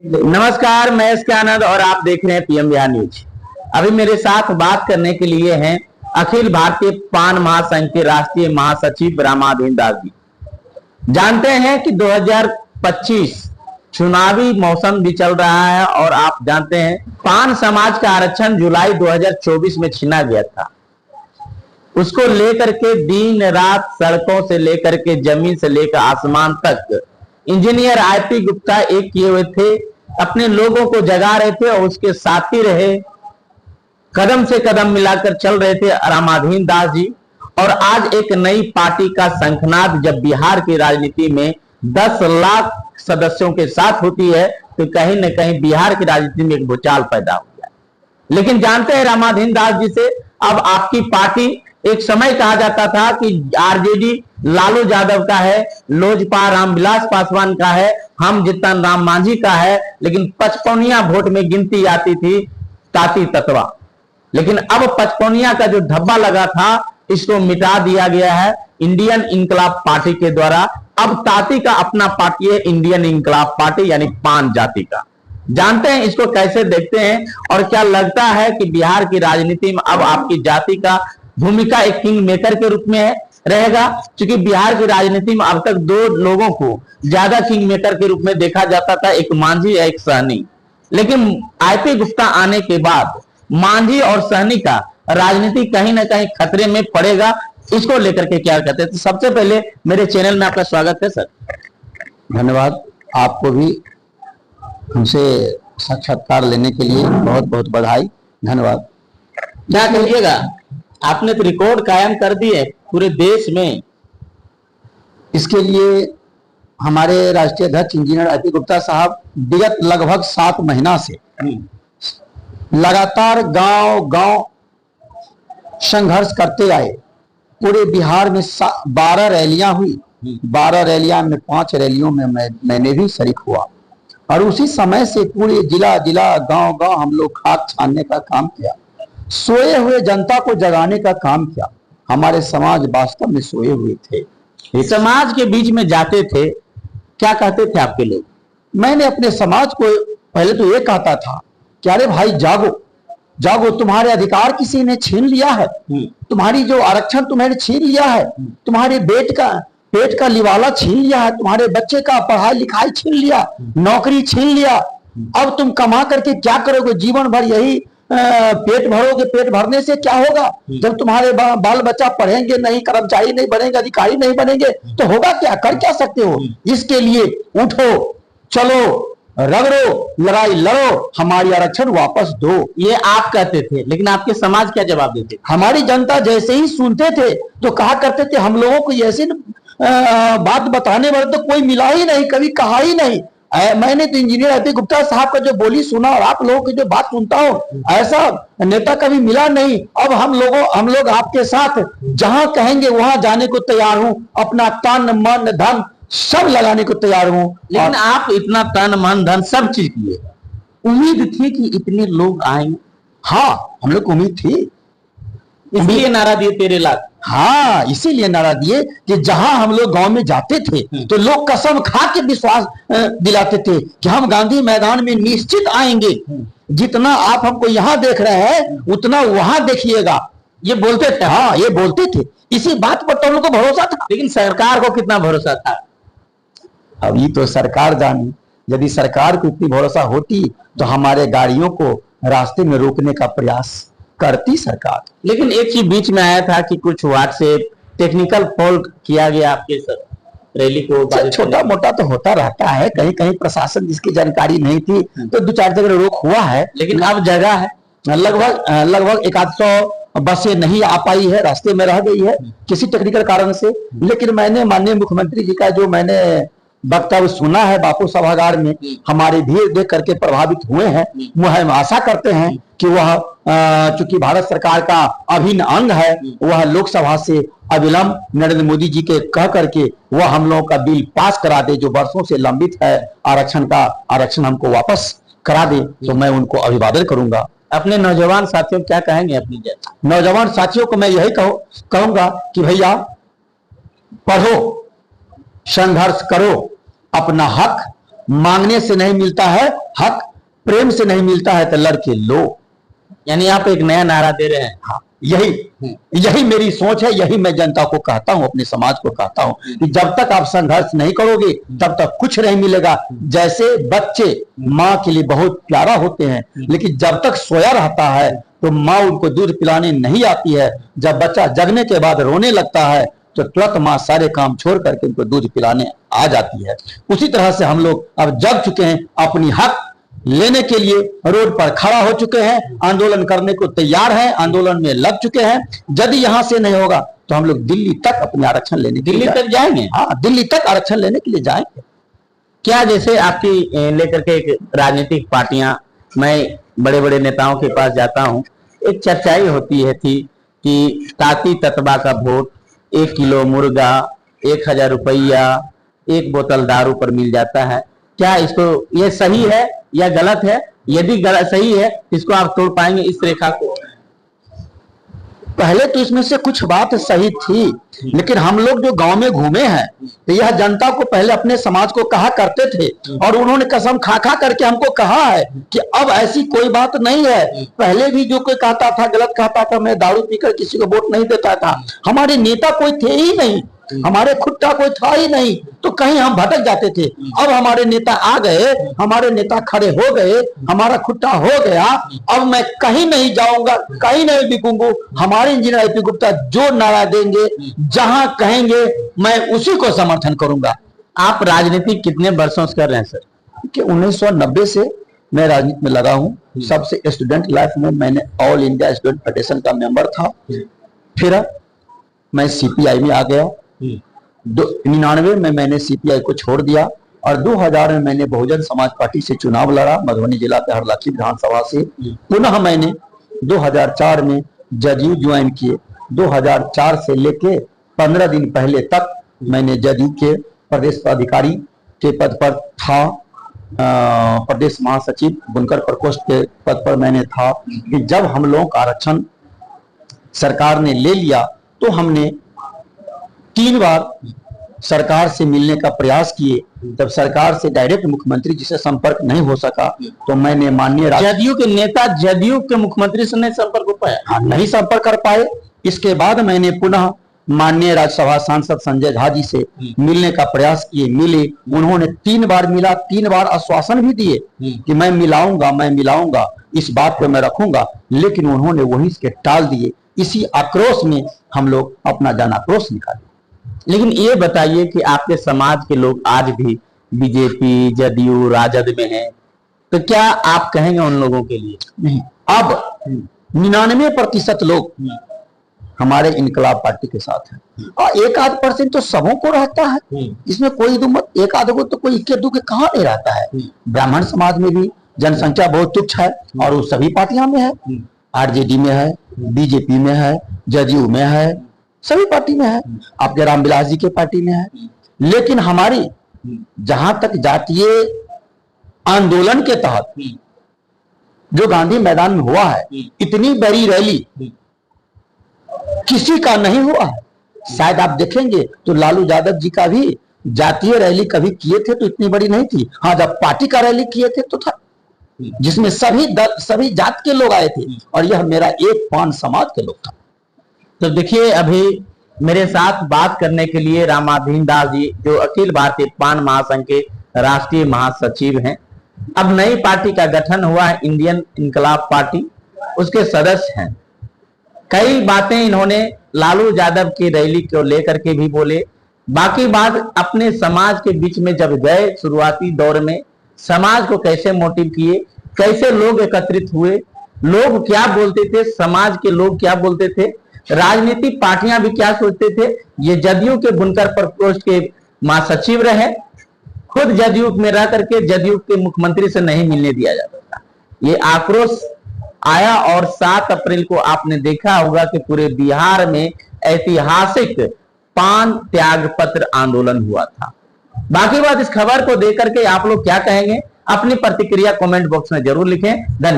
नमस्कार, मैं एस के आनंद और आप देख रहे हैं पीएम बिहार न्यूज। अभी मेरे साथ बात करने के लिए हैं अखिल भारतीय पान महासंघ के राष्ट्रीय महासचिव रामाधीन दास जी। जानते हैं कि 2025 चुनावी मौसम भी चल रहा है और आप जानते हैं पान समाज का आरक्षण जुलाई 2024 में छीना गया था। उसको लेकर के दिन रात सड़कों से लेकर के जमीन से लेकर आसमान तक इंजीनियर आईपी गुप्ता एक किए हुए थे, अपने लोगों को जगा रहे थे और उसके साथी रहे, कदम से कदम मिलाकर चल रहे थे रामाधीन दास जी। और आज एक नई पार्टी का शंखनाद जब बिहार की राजनीति में 10 लाख सदस्यों के साथ होती है तो कहीं न कहीं बिहार की राजनीति में एक भूचाल पैदा हो गया। लेकिन जानते हैं रामाधीन दास जी से, अब आपकी पार्टी, एक समय कहा जाता था कि आरजेडी लालू यादव का है, लोजपा रामविलास पासवान का है, हम जीतन राम मांझी का है, लेकिन पचपौनिया वोट में गिनती आती थी ताती तत्वा। लेकिन अब पचपौनिया का जो धब्बा लगा था इसको मिटा दिया गया है इंडियन इनकलाब पार्टी के द्वारा। अब ताती का अपना पार्टी है इंडियन इनकलाब पार्टी, यानी पान जाति का। जानते हैं इसको कैसे देखते हैं और क्या लगता है कि बिहार की राजनीति में अब आपकी जाति का भूमिका एक किंग मेकर के रूप में रहेगा? क्योंकि बिहार की राजनीति में अब तक दो लोगों को ज्यादा किंग मेकर के रूप में देखा जाता था, एक मांझी एक सहनी। लेकिन आईपी गुप्ता आने के बाद मांझी और सहनी का राजनीति कहीं ना कहीं खतरे में पड़ेगा। इसको लेकर के क्या कहते हैं? तो सबसे पहले मेरे चैनल में आपका स्वागत है सर। धन्यवाद। आपको भी हमसे साक्षात्कार लेने के लिए बहुत बहुत बधाई। धन्यवाद। क्या कहिएगा, आपने तो रिकॉर्ड कायम कर दिए पूरे देश में। इसके लिए हमारे राष्ट्रीय अध्यक्ष इंजीनियर आईपी गुप्ता साहब विगत लगभग 7 महीना से लगातार गांव गांव संघर्ष करते आए। पूरे बिहार में 12 रैलियां हुई। 12 रैलियां में 5 रैलियों में मैंने भी शरीक हुआ और उसी समय से पूरे जिला जिला गांव गांव हम लोग खाद छानने का काम किया, सोए हुए जनता को जगाने का काम किया। हमारे समाज वास्तव में सोए हुए थे। समाज के बीच में जाते थे, क्या कहते थे आपके लोग? मैंने अपने समाज को पहले तो ये कहता था कि अरे भाई जागो जागो, तुम्हारे अधिकार किसी ने छीन लिया है, तुम्हारी जो आरक्षण तुम्हें छीन लिया है, तुम्हारे पेट का लिवाला छीन लिया है, तुम्हारे बच्चे का पढ़ाई लिखाई छीन लिया, नौकरी छीन लिया। अब तुम कमा करके क्या करोगे? जीवन भर यही पेट भरोगे। पेट भरने से क्या होगा? जब तुम्हारे बाल बच्चा पढ़ेंगे नहीं, कर्मचारी नहीं बनेंगे, अधिकारी नहीं बनेंगे तो होगा क्या? कर क्या सकते हो? इसके लिए उठो, चलो, रगड़ो, लड़ाई लड़ो, हमारी आरक्षण वापस दो। ये आप कहते थे, लेकिन आपके समाज क्या जवाब देते? हमारी जनता जैसे ही सुनते थे तो कहा करते थे हम लोगों को ऐसी बात बताने वाले तो कोई मिला ही नहीं, कभी कहा ही नहीं। मैंने तो इंजीनियर आईपी गुप्ता साहब का जो बोली सुना और आप लोगों की जो बात सुनता हूँ, ऐसा नेता कभी मिला नहीं। अब हम लोग आपके साथ जहां कहेंगे वहां जाने को तैयार हूं, अपना तन मन धन सब लगाने को तैयार हूं। लेकिन आप इतना तन मन धन सब चीज किए, उम्मीद थी कि इतने लोग आएंगे? हाँ, हम लोग को उम्मीद थी, इसलिए नारा दिए 13 लाख। हाँ, इसीलिए नारा दिए कि जहां हम लोग गांव में जाते थे तो लोग कसम खा के विश्वास दिलाते थे कि हम गांधी मैदान में निश्चित आएंगे। जितना आप हमको यहाँ देख रहे हैं उतना वहां देखिएगा, ये बोलते थे। हाँ, ये बोलते थे। इसी बात पर तो हम लोग को भरोसा था। लेकिन सरकार को कितना भरोसा था? अभी तो सरकार जाने। यदि सरकार को इतनी भरोसा होती तो हमारे गाड़ियों को रास्ते में रोकने का प्रयास करती सरकार। लेकिन एक चीज बीच में आया था कि कुछ वार्ड से टेक्निकल फॉल्ट किया गया आपके सर रैली को। छोटा मोटा तो होता रहता है, कहीं कहीं प्रशासन जिसकी जानकारी नहीं थी तो 2-4 जगह रोक हुआ है। लेकिन अब जगह है, लगभग 1-800 बसें नहीं आ पाई है, रास्ते में रह गई है किसी टेक्निकल कारण से। लेकिन मैंने माननीय मुख्यमंत्री जी का जो मैंने वक्तव्य सुना है बापू सभागार में, हमारी भीड़ देख करके प्रभावित हुए हैं। हम आशा करते हैं कि वह चूंकि भारत सरकार का अभिन्न अंग है, वह लोकसभा से अविलंब नरेंद्र मोदी जी के कह करके वह हम लोगों का बिल पास करा दे जो वर्षों से लंबित है, आरक्षण हमको वापस करा दे तो मैं उनको अभिवादन करूंगा। अपने नौजवान साथियों क्या कहेंगे? अपनी नौजवान साथियों को मैं यही कहूंगा कि भैया पढ़ो, संघर्ष करो, अपना हक मांगने से नहीं मिलता है हक, प्रेम से नहीं मिलता है तो लड़के लो। यानी आप एक नया नारा दे रहे हैं। हाँ, यही मेरी सोच है, यही मैं जनता को कहता हूं, अपने समाज को कहता हूं कि जब तक आप संघर्ष नहीं करोगे तब तक कुछ नहीं मिलेगा। जैसे बच्चे माँ के लिए बहुत प्यारा होते हैं, लेकिन जब तक सोया रहता है तो माँ उनको दूध पिलाने नहीं आती है। जब बच्चा जगने के बाद रोने लगता है तो तुरंत माँ सारे काम छोड़ करके उनको दूध पिलाने आ जाती है। उसी तरह से हम लोग अब जग चुके हैं, अपनी हक लेने के लिए रोड पर खड़ा हो चुके हैं, आंदोलन करने को तैयार हैं, आंदोलन में लग चुके हैं। यदि यहां से नहीं होगा तो हम लोग दिल्ली तक अपने आरक्षण लेने के लिए दिल्ली तक जाएंगे। हाँ, दिल्ली तक आरक्षण लेने के लिए जाएंगे। क्या जैसे आपकी लेकर के एक राजनीतिक पार्टियां, मैं बड़े बड़े नेताओं के पास जाता हूं, एक चर्चाई होती है थी कि ताती ततबा का वोट, 1 किलो मुर्गा, 1000 रुपया, 1 बोतल दारू पर मिल जाता है। क्या इसको ये सही है या गलत है? यदि गलत सही है इसको आप तोड़ पाएंगे इस रेखा को? पहले तो इसमें से कुछ बात सही थी, लेकिन हम लोग जो गांव में घूमे हैं तो यह जनता को पहले अपने समाज को कहा करते थे, और उन्होंने कसम खा खा करके हमको कहा है कि अब ऐसी कोई बात नहीं है। पहले भी जो कोई कहता था गलत कहता था, मैं दारू पीकर किसी को वोट नहीं देता था। हमारे नेता कोई थे ही नहीं, हमारे खुट्टा कोई था ही नहीं, तो कहीं हम भटक जाते थे। अब हमारे नेता आ गए, हमारे नेता खड़े हो गए, हमारा खुट्टा हो गया। अब मैं कहीं नहीं जाऊंगा, कहीं नहीं बिकूंगा। हमारे इंजीनियर आईपी गुप्ता जो नारा देंगे, जहां कहेंगे, मैं उसी को समर्थन करूंगा। आप राजनीति कितने वर्षों से कर रहे हैं सर? कि 1990 से मैं राजनीति में लगा हूं। सबसे स्टूडेंट लाइफ में मैंने ऑल इंडिया स्टूडेंट फेडरेशन का मेंबर था, फिर मैं सीपीआई में आ गया। 99 में मैंने सीपीआई को छोड़ दिया और 2000 में मैंने बहुजन समाज पार्टी से चुनाव लड़ा, मधुबनी जिला के हरलाखी विधानसभा से। पुनः मैंने 2004 में जदयू ज्वाइन किए। 2004 से लेके 15 दिन पहले तक मैंने जदयू के प्रदेश पदाधिकारी के पद पर था, प्रदेश महासचिव बुनकर प्रकोष्ठ के पद पर मैंने था। कि जब हम लोगों का आरक्षण सरकार ने ले लिया तो हमने 3 बार सरकार से मिलने का प्रयास किए। जब सरकार से डायरेक्ट मुख्यमंत्री जी से संपर्क नहीं हो सका तो मैंने माननीय जदयू के नेता जदयू के मुख्यमंत्री से नहीं संपर्क हो पाया? हाँ, नहीं संपर्क कर पाए। इसके बाद मैंने पुनः माननीय राज्यसभा सांसद संजय झा जी से मिलने का प्रयास किए, मिले। उन्होंने 3 बार मिला, 3 बार आश्वासन भी दिए कि मैं मिलाऊंगा, इस बात को मैं रखूंगा, लेकिन उन्होंने वही इसके टाल दिए। इसी आक्रोश में हम लोग अपना जन आक्रोश निकाले। लेकिन ये बताइए कि आपके समाज के लोग आज भी बीजेपी, जदयू, राजद में हैं, तो क्या आप कहेंगे उन लोगों के लिए? नहीं, अब 99% लोग हमारे इनकलाब पार्टी के साथ है, और 1-8% तो सबों को रहता है। इसमें कोई दुमत, 1-8 को तो कोई इक्के दुखे कहाँ नहीं रहता है। ब्राह्मण समाज में भी जनसंख्या बहुत तुच्छ है और वो सभी पार्टियां में है, आरजेडी में है, बीजेपी में है, जदयू में है, सभी पार्टी में है, आपके रामविलास जी के पार्टी में है। लेकिन हमारी जहां तक जातीय आंदोलन के तहत जो गांधी मैदान में हुआ है, इतनी बड़ी रैली किसी का नहीं हुआ है। शायद आप देखेंगे तो लालू यादव जी का भी जातीय रैली कभी किए थे तो इतनी बड़ी नहीं थी। हाँ, जब पार्टी का रैली किए थे तो था, जिसमें सभी जात के लोग आए थे, और यह मेरा एक पान समाज के लोग था। तो देखिए, अभी मेरे साथ बात करने के लिए रामाधीन दास जी, जो अखिल भारतीय पान महासंघ के राष्ट्रीय महासचिव हैं, अब नई पार्टी का गठन हुआ है इंडियन इनकलाब पार्टी, उसके सदस्य हैं। कई बातें इन्होंने लालू यादव की रैली को लेकर के भी बोले। बाकी बात अपने समाज के बीच में जब गए, शुरुआती दौर में समाज को कैसे मोटिव किए, कैसे लोग एकत्रित हुए, लोग क्या बोलते थे, समाज के लोग क्या बोलते थे, राजनीतिक पार्टियां भी क्या सोचते थे। ये जदयू के बुनकर प्रकोष्ठ के महासचिव रहे, खुद जदयू में रह करके जदयू के मुख्यमंत्री से नहीं मिलने दिया जाता था। ये आक्रोश आया और 7 अप्रैल को आपने देखा होगा कि पूरे बिहार में ऐतिहासिक पान त्याग पत्र आंदोलन हुआ था। बाकी बात इस खबर को देख करके आप लोग क्या कहेंगे, अपनी प्रतिक्रिया कमेंट बॉक्स में जरूर लिखें। धन्यवाद।